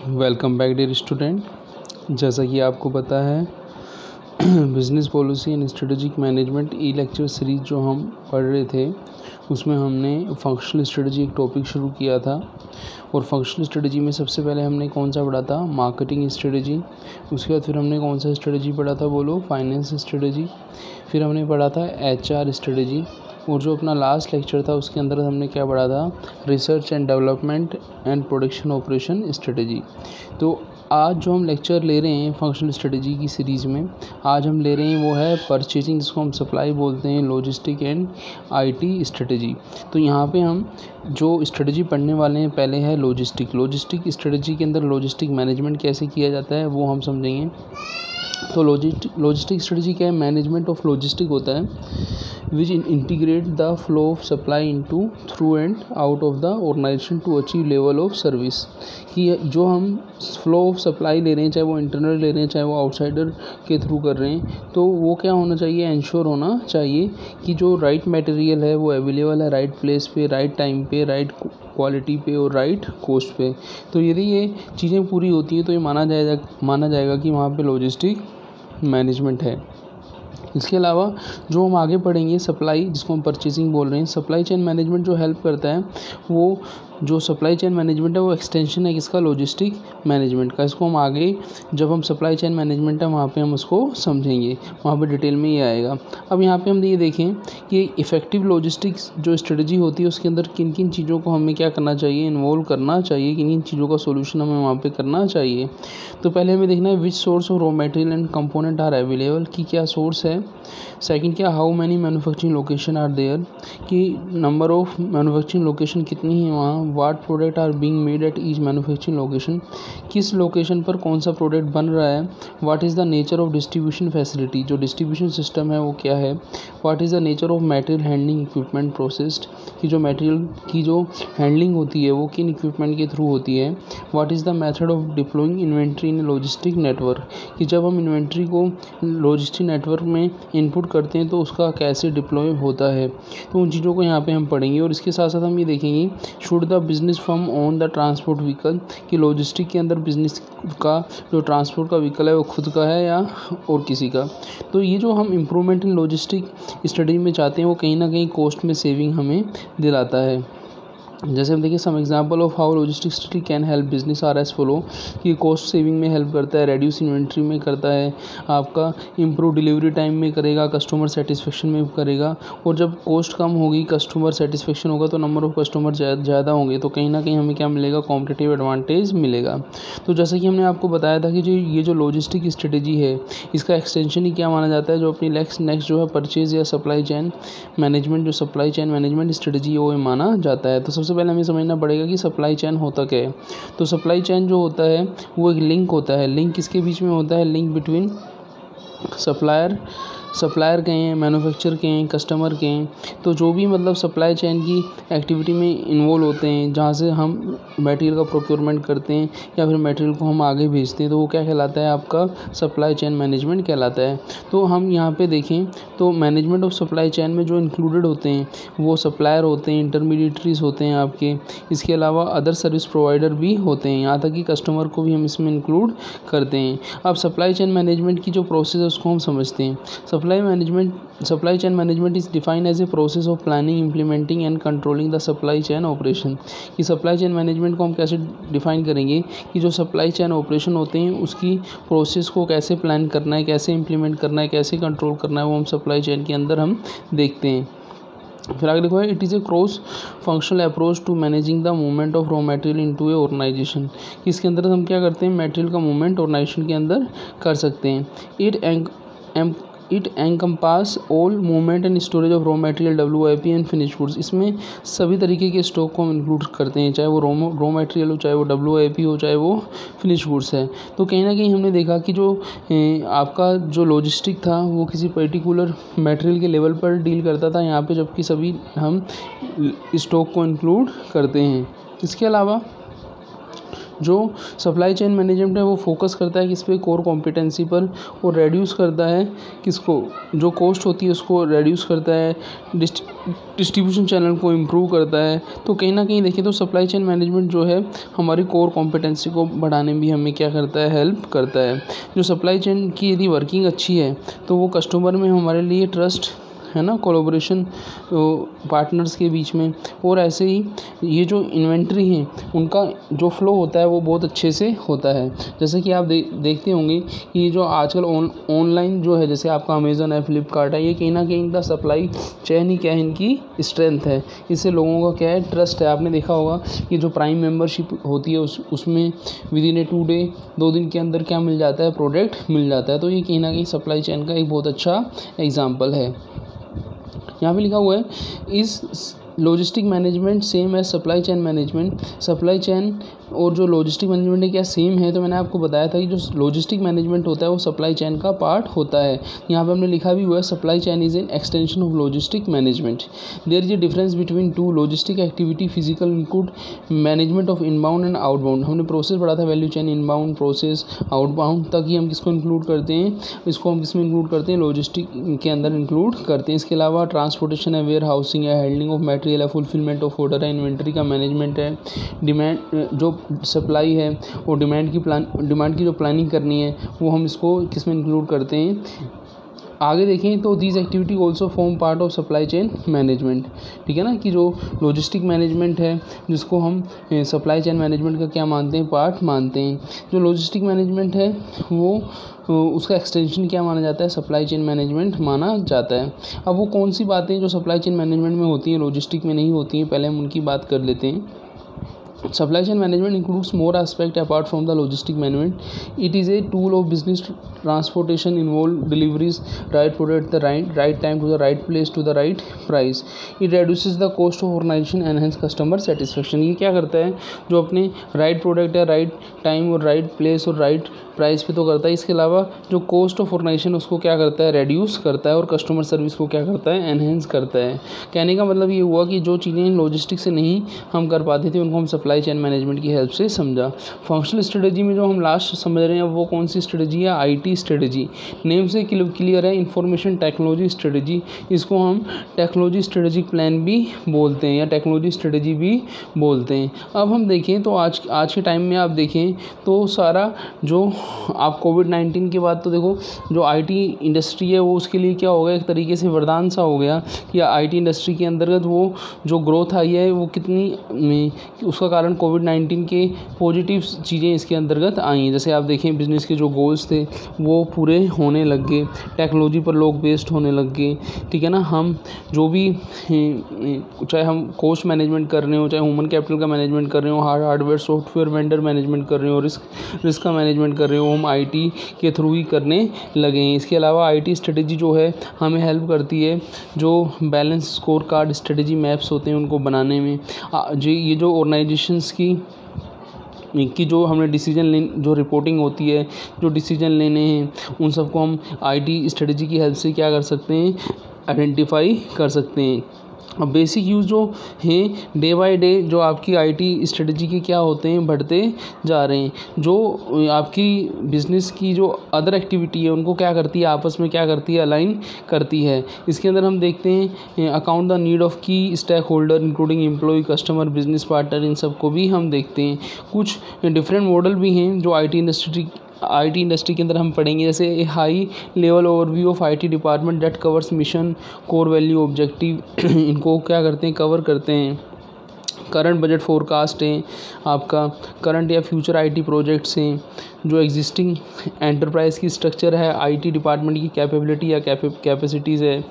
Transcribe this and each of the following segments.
Welcome back dear student. जैसा कि आपको पता है business policy and strategic management E lecture series जो हम पढ़ रहे थे उसमें हमने फंक्शनल स्ट्रेटजी एक टॉपिक शुरू किया था। और फंक्शनल स्ट्रेटजी में सबसे पहले हमने कौन सा पढ़ा था? Marketing strategy. उसके बाद फिर हमने कौन सा स्ट्रेटजी पढ़ा था? बोलो, फाइनेंस स्ट्रेटजी। फिर हमने पढ़ा था HR स्ट्रेटजी। और जो अपना लास्ट लेक्चर था उसके अंदर हमने क्या पढ़ा था? Research and development and production operation strategy. तो आज जो हम लेक्चर ले रहे हैं फंक्शनल स्ट्रेटजी की सीरीज़ में, आज हम ले रहे हैं वो है परचेजिंग, जिसको हम सप्लाई बोलते हैं, लॉजिस्टिक एंड IT स्ट्रेटजी। तो यहाँ पे हम जो स्ट्रेटजी पढ़ने वाले हैं पहले है लॉजिस्टिक। लॉजिस्टिक स्ट्रेटजी के अंदर लॉजिस्टिक मैनेजमेंट कैसे किया जाता है वो हम समझेंगे। तो लॉजिस्टिक स्ट्रेटजी क्या है? मैनेजमेंट ऑफ लॉजिस्टिक होता है which integrate the flow of supply into, through and out of the organization to achieve level of service। कि जो हम फ्लो ऑफ सप्लाई ले रहे हैं, चाहे वो इंटरनल ले रहे हैं चाहे वो आउटसाइडर के थ्रू कर रहे हैं, तो वो क्या होना चाहिए? इंश्योर होना चाहिए कि जो राइट मटेरियल है वो अवेलेबल है राइट प्लेस पे, राइट टाइम पे, राइट क्वालिटी पे और राइट कॉस्ट पे। तो यदि ये चीज़ें पूरी होती हैं तो ये माना जाएगा कि वहाँ पे लॉजिस्टिक मैनेजमेंट है। इसके अलावा जो हम आगे पढ़ेंगे सप्लाई, जिसको हम परचेजिंग बोल रहे हैं, सप्लाई चेन मैनेजमेंट जो हेल्प करता है वो जो सप्लाई चेन मैनेजमेंट है वो एक्सटेंशन है किसका? लॉजिस्टिक मैनेजमेंट का। इसको हम आगे जब हम सप्लाई चेन मैनेजमेंट है वहाँ पे हम उसको समझेंगे, वहाँ पे डिटेल में ये आएगा। अब यहाँ पे हम ये देखें कि इफ़ेक्टिव लॉजिस्टिक्स जो स्ट्रेटजी होती है उसके अंदर किन किन चीज़ों को हमें क्या करना चाहिए? इन्वॉल्व करना चाहिए, किन किन चीज़ों का सोल्यूशन हमें वहाँ पर करना चाहिए। तो पहले हमें देखना है which source of raw material and component are available, कि क्या सोर्स है। सेकंड क्या, how many manufacturing location are there, कि नंबर ऑफ मैन्युफैक्चरिंग लोकेशन कितनी है वहाँ। What product are being made at each manufacturing location, किस लोकेशन पर कौन सा प्रोडक्ट बन रहा है। What is the nature of distribution facility, जो डिस्ट्रीब्यूशन सिस्टम है वो क्या है। What is the nature of material handling equipment processed, कि जो मटेरियल की जो हैंडलिंग होती है वो किन इक्विपमेंट के थ्रू होती है। What is the method of deploying inventory in logistic network, कि जब हम इन्वेंट्री को लॉजिस्टिक नेटवर्क में इनपुट करते हैं तो उसका कैसे डिप्लॉय होता है। तो उन चीज़ों को यहाँ पे हम पढ़ेंगे। और इसके साथ साथ हम ये देखेंगे should the business firm on the transport vehicle, कि लॉजिस्टिक के अंदर बिजनेस का जो ट्रांसपोर्ट का व्हीकल है वो खुद का है या और किसी का। तो ये जो हम इम्प्रूवमेंट इन लॉजिस्टिक स्टडी में चाहते हैं वो कहीं ना कहीं कॉस्ट में सेविंग हमें दिलाता है। जैसे हम देखिए some example of how logistic study can help business are as follow, कि कॉस्ट सेविंग में हेल्प करता है, रेड्यूस इन्वेंट्री में करता है, आपका इम्प्रूव डिलीवरी टाइम में करेगा, कस्टमर सेटिस्फेक्शन में करेगा। और जब कॉस्ट कम होगी कस्टमर सेटिस्फेक्शन होगा तो नंबर ऑफ कस्टमर ज़्यादा होंगे, तो कहीं ना कहीं हमें क्या मिलेगा? कॉम्पिटिटिव एडवांटेज मिलेगा। तो जैसे कि हमने आपको बताया था कि ये जो लॉजिस्टिक स्ट्रेटजी है इसका एक्सटेंशन ही क्या माना जाता है? जो अपनी नेक्स्ट जो है परचेज या सप्लाई चेन मैनेजमेंट, जो सप्लाई चेन मैनेजमेंट स्ट्रेटजी है वो माना जाता है। तो सबसे पहले हमें समझना पड़ेगा कि सप्लाई चेन होता क्या है। तो सप्लाई चेन जो होता है वो एक लिंक होता है। लिंक किसके बीच में होता है? लिंक बिटवीन सप्लायर के हैं, मैन्युफैक्चर के हैं, कस्टमर के हैं। तो जो भी मतलब सप्लाई चेन की एक्टिविटी में इन्वॉल्व होते हैं, जहाँ से हम मटेरियल का प्रोक्योरमेंट करते हैं या फिर मटेरियल को हम आगे भेजते हैं, तो वो क्या कहलाता है? आपका सप्लाई चेन मैनेजमेंट कहलाता है। तो हम यहाँ पे देखें तो मैनेजमेंट ऑफ सप्लाई चेन में जो इंक्लूडेड होते हैं वो सप्लायर होते हैं, इंटरमीडिएटरीज होते हैं आपके। इसके अलावा अदर सर्विस प्रोवाइडर भी होते हैं, यहाँ तक कि कस्टमर को भी हम इसमें इंक्लूड करते हैं। अब सप्लाई चेन मैनेजमेंट की जो प्रोसेस है उसको हम समझते हैं। Supply chain management is defined as a process of planning, implementing and controlling the supply chain operation. कि सप्लाई चेन मैनेजमेंट को हम कैसे डिफाइन करेंगे कि जो सप्लाई चेन ऑपरेशन होते हैं उसकी प्रोसेस को कैसे प्लान करना है, कैसे इम्प्लीमेंट करना है, कैसे कंट्रोल करना है, वो हम सप्लाई चेन के अंदर हम देखते हैं। फिर आगे लिखा है it is a cross functional approach to managing the movement of raw material into a organisation. इसके अंदर हम क्या करते हैं? मटेरियल का मूवमेंट ऑर्गेनाइजेशन के अंदर कर सकते हैं। It encompass all movement and storage of raw material WIP and finish goods. इसमें सभी तरीके के स्टॉक को हम इंक्लूड करते हैं, चाहे वो रॉ मटेरियल हो, चाहे वो WIP हो, चाहे वो फिनिश गुड्स है। तो कहीं ना कहीं हमने देखा कि जो आपका जो लॉजिस्टिक था वो किसी पर्टिकुलर मटेरियल के लेवल पर डील करता था यहाँ पे, जबकि सभी हम स्टॉक को इंक्लूड करते हैं। इसके अलावा जो सप्लाई चेन मैनेजमेंट है वो फोकस करता है किस पे, कोर कॉम्पिटेंसी पर, और रेड्यूस करता है किसको, जो कॉस्ट होती है उसको रेड्यूस करता है, डिस्ट्रीब्यूशन चैनल को इम्प्रूव करता है। तो कहीं ना कहीं देखिए तो सप्लाई चेन मैनेजमेंट जो है हमारी कोर कॉम्पिटेंसी को बढ़ाने में भी हमें क्या करता है, हेल्प करता है। जो सप्लाई चेन की यदि वर्किंग अच्छी है तो वो कस्टमर में हमारे लिए ट्रस्ट है ना, कोलैबोरेशन पार्टनर्स के बीच में, और ऐसे ही ये जो इन्वेंट्री है उनका जो फ्लो होता है वो बहुत अच्छे से होता है। जैसे कि आप देखते होंगे कि ये जो आजकल ऑनलाइन जो है, जैसे आपका अमेज़न है, फ्लिपकार्ट है, ये कहीं ना कहीं इनका सप्लाई चेन ही क्या है, इनकी स्ट्रेंथ है। इससे लोगों का क्या है, ट्रस्ट है। आपने देखा होगा कि जो प्राइम मेंबरशिप होती है उसमें विद इन ए 2 डे, 2 दिन के अंदर क्या मिल जाता है, प्रोडक्ट मिल जाता है। तो ये कहीं ना कहीं सप्लाई चेन का एक बहुत अच्छा एग्जाम्पल है। यहाँ पे लिखा हुआ है इस logistic management same as supply chain management. Supply chain और जो लॉजिस्टिक मैनेजमेंट है क्या सेम है? तो मैंने आपको बताया था कि जो लॉजिस्टिक मैनेजमेंट होता है वो सप्लाई चेन का पार्ट होता है। यहाँ पे हमने लिखा भी हुआ है supply chain is an extension of logistic management. There is a difference between two logistic activity physical include management of inbound and outbound. हमने प्रोसेस पढ़ा था, value chain, inbound process, outbound तक ही हम किसको इंक्लूड करते हैं, इसको हम किसमें इंक्लूड करते हैं, लॉजिस्टिक के अंदर इंक्लूड करते हैं। इसके अलावा ट्रांसपोर्टेशन है, वेयर हाउसिंग है, हैंडलिंग ऑफ मटेरियल है, फुलफिलमेंट ऑफ ऑर्डर है, इन्वेंट्री का मैनेजमेंट है, डिमांड जो सप्लाई है और डिमांड की जो प्लानिंग करनी है वो हम इसको किस में इंक्लूड करते हैं। आगे देखें तो these activity also form part of supply chain management. ठीक है ना, कि जो लॉजिस्टिक मैनेजमेंट है जिसको हम सप्लाई चेन मैनेजमेंट का क्या मानते हैं, पार्ट मानते हैं। जो लॉजिस्टिक मैनेजमेंट है वो उसका एक्सटेंशन क्या माना जाता है, सप्लाई चेन मैनेजमेंट माना जाता है। अब वो कौन सी बातें जो सप्लाई चेन मैनेजमेंट में होती हैं लॉजिस्टिक में नहीं होती हैं, पहले हम उनकी बात कर लेते हैं। Supply chain management includes more aspect apart from the logistic management. It is a tool of business transportation involve deliveries right product at the right time to the right place to the right price. It reduces the cost of organization and enhance customer satisfaction. ये क्या करता है, जो अपने right product है right time और right place और right price पे तो करता है, इसके अलावा जो कॉस्ट ऑफ ऑर्गेनाइजेशन उसको क्या करता है, रेड्यूस करता है, और कस्टमर सर्विस को क्या करता है, एनहेंस करता है। कहने का मतलब ये हुआ कि जो चीज़ें लॉजिस्टिक से नहीं हम कर पाते थे उनको हम सप्लाई चेन मैनेजमेंट की हेल्प से समझा। फंक्शनल स्ट्रेटजी में जो हम लास्ट समझ रहे हैं वो कौन सी स्ट्रेटजी है, आईटी स्ट्रेटजी। नेम से क्लियर है, इंफॉर्मेशन टेक्नोलॉजी स्ट्रेटजी। इसको हम टेक्नोलॉजी स्ट्रेटेजिक प्लान भी बोलते हैं या टेक्नोलॉजी स्ट्रेटजी भी बोलते हैं। अब हम देखें तो आज के टाइम में आप देखें तो सारा जो आप कोविड-19 के बाद तो देखो जो आईटी इंडस्ट्री है वो उसके लिए क्या हो गया, एक तरीके से वरदान सा हो गया कि आईटी इंडस्ट्री के अंतर्गत वो जो ग्रोथ आई है वो कितनी, उसका कारण कोविड-19 के पॉजिटिव चीज़ें इसके अंतर्गत आई हैं। जैसे आप देखें बिजनेस के जो गोल्स थे वो पूरे होने लग गए, टेक्नोलॉजी पर लोग बेस्ड होने लग गए। ठीक है ना, हम जो भी चाहे हम कॉस्ट मैनेजमेंट कर रहे हो, चाहे ह्यूमन कैपिटल का मैनेजमेंट कर रहे हो, हार्डवेयर सॉफ्टवेयर वेंडर मैनेजमेंट कर रहे हो, रिस्क का मैनेजमेंट कर रहे हो, हम आईटी के थ्रू ही करने लगे हैं। इसके अलावा आईटी स्ट्रेटेजी जो है हमें हेल्प करती है जो balance score card strategy maps होते हैं उनको बनाने में। ये जो ऑर्गेनाइजेशंस की जो हमने जो रिपोर्टिंग होती है, जो डिसीजन लेने हैं, उन सबको हम आईटी स्ट्रेटेजी की हेल्प से क्या कर सकते हैं, आइडेंटिफाई कर सकते हैं। अब बेसिक यूज़ जो हैं डे बाय डे जो आपकी आईटी स्ट्रेटजी के क्या होते हैं, बढ़ते जा रहे हैं। जो आपकी बिज़नेस की जो अदर एक्टिविटी है उनको क्या करती है, आपस में क्या करती है, अलाइन करती है। इसके अंदर हम देखते हैं अकाउंट द नीड ऑफ की stakeholder including employ, customer, business partner, इन सब को भी हम देखते हैं। कुछ डिफरेंट मॉडल भी हैं जो आईटी इंडस्ट्री के अंदर हम पढ़ेंगे, जैसे high level overview of IT department that covers mission, core value, objective, इनको क्या करते हैं, कवर करते हैं। करंट बजट फोरकास्ट है, आपका करंट या फ्यूचर आईटी प्रोजेक्ट्स हैं। जो एग्जिस्टिंग एंटरप्राइज की स्ट्रक्चर है, आईटी डिपार्टमेंट की कैपेबिलिटी या कैपेसिटीज़ है,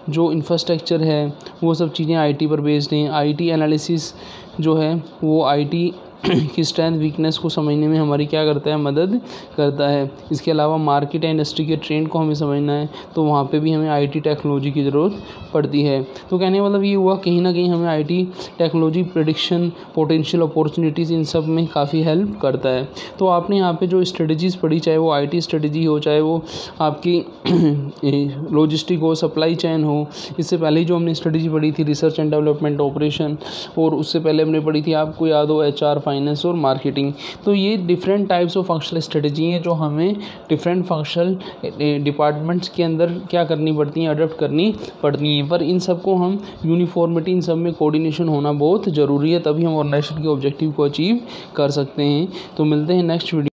जो इंफ्रास्ट्रक्चर है वो सब चीज़ें आईटी पर बेस्ड हैं। आईटी एनालिसिस जो है वो आईटी की स्ट्रेंथ वीकनेस को समझने में हमारी क्या करता है, मदद करता है। इसके अलावा मार्केट या इंडस्ट्री के ट्रेंड को हमें समझना है तो वहाँ पे भी हमें आईटी टेक्नोलॉजी की ज़रूरत पड़ती है। तो कहने का मतलब ये हुआ कहीं ना कहीं हमें IT technology prediction, potential opportunities, इन सब में काफ़ी हेल्प करता है। तो आपने यहाँ पे जो स्ट्रेटजीज़ पढ़ी, चाहे वो आईटी स्ट्रेटजी हो, चाहे वो आपकी लॉजिस्टिक हो, सप्लाई चेन हो, इससे पहले ही जो हमने स्ट्रेटजी पढ़ी थी रिसर्च एंड डेवलपमेंट ऑपरेशन, और उससे पहले हमने पढ़ी थी आपको याद हो HR, फाइनेंस और मार्केटिंग। तो ये different types of functional strategy हैं जो हमें डिफरेंट फंक्शनल डिपार्टमेंट्स के अंदर क्या करनी पड़ती हैं, अडॉप्ट करनी पड़ती हैं। पर इन सबको हम यूनिफॉर्मिटी, इन सब में कोऑर्डिनेशन होना बहुत ज़रूरी है, तभी हम ऑर्गेनाइजेशन के ऑब्जेक्टिव को अचीव कर सकते हैं। तो मिलते हैं नेक्स्ट वीडियो।